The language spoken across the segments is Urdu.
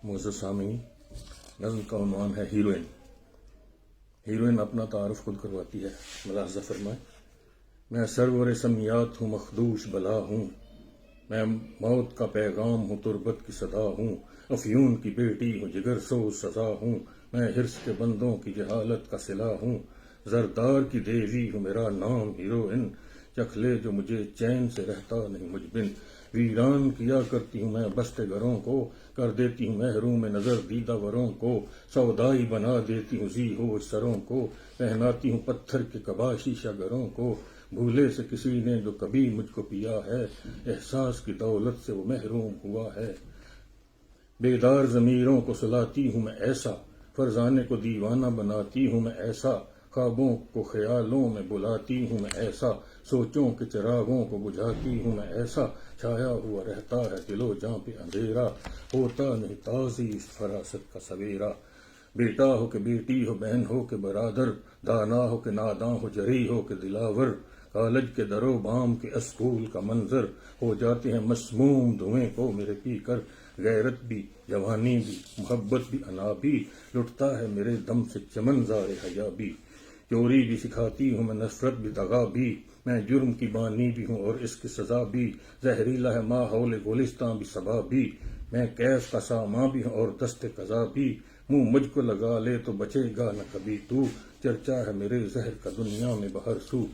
معزز سامعین، نظم کا عنوان ہے ہیروئن۔ ہیروئن اپنا تعارف خود کرواتی ہے، ملاحظہ فرمائیں۔ میں سرور سمیات ہوں، مخدوش بلا ہوں، میں موت کا پیغام ہوں، تربت کی صدا ہوں، افیون کی بیٹی ہوں، جگر سوز سزا ہوں، میں حرص کے بندوں کی جہالت کا صلہ ہوں، زردار کی دیوی ہوں، میرا نام ہیروئن، چکھ لے جو مجھے چین سے رہتا نہیں مجبن، ویران کیا کرتی ہوں میں بستے گھروں کو، کر دیتی ہوں محروم نظر دیدہ وروں کو، سودائی بنا دیتی ہوں ذی ہوش سروں کو، پہناتی ہوں پتھر کے کبا شیشہ گروں کو، بھولے سے کسی نے جو کبھی مجھ کو پیا ہے، احساس کی دولت سے وہ محروم ہوا ہے، بیدار ضمیروں کو سلاتی ہوں میں ایسا، فرزانے کو دیوانہ بناتی ہوں میں ایسا، خوابوں کو خیالوں میں بلاتی ہوں میں ایسا، سوچوں کے چراغوں کو بجھاتی ہوں میں ایسا، چھایا ہوا رہتا ہے دل و جاں پہ اندھیرا، ہوتا نہیں تازی اس فراست کا سویرا، بیٹا ہو کہ بیٹی ہو، بہن ہو کہ برادر، دانا ہو کہ ناداں ہو، جری ہو کہ دلاور، کالج کے در و بام کے اسکول کا منظر، ہو جاتے ہیں مسموم دھوئیں کو میرے پی کر، غیرت بھی، جوانی بھی، محبت بھی، انا بھی، لٹتا ہے میرے دم سے چمن زار حیا بھی، چوری بھی سکھاتی ہوں میں، نفرت بھی، دغا بھی، میں جرم کی بانی بھی ہوں اور اس کی سزا بھی، زہریلا ہے ماحول گلستاں بھی صبا بھی، میں کیف کا سامان بھی ہوں اور دست قضا بھی، منہ مجھ کو لگا لے تو بچے گا نہ کبھی تو، چرچا ہے میرے زہر کا دنیا میں بہر سو،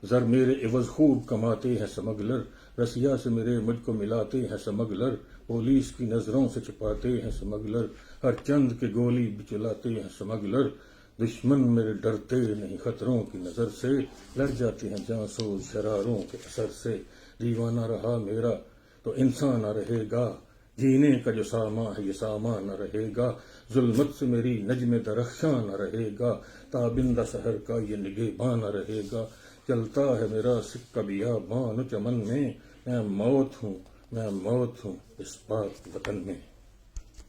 زر میرے عوض خوب کماتے ہیں سمگلر، رسیا سے میرے مجھ کو ملاتے ہیں سمگلر، پولیس کی نظروں سے چھپاتے ہیں سمگلر، ہر چند کے گولی بھی چلاتے ہیں سمگلر، دشمن میرے ڈرتے نہیں خطروں کی نظر سے، لڑ جاتے ہیں جانسوز شراروں کے اثر سے، دیوانہ رہا میرا تو انسان نہ رہے گا، جینے کا جو سامان ہے یہ سامان نہ رہے گا، ظلمت سے میری نجم درخشاں نہ رہے گا، تابندہ سحر کا یہ نگہباں نہ رہے گا، چلتا ہے میرا سکہ بیابان و چمن میں، میں موت ہوں اس پاک وطن میں۔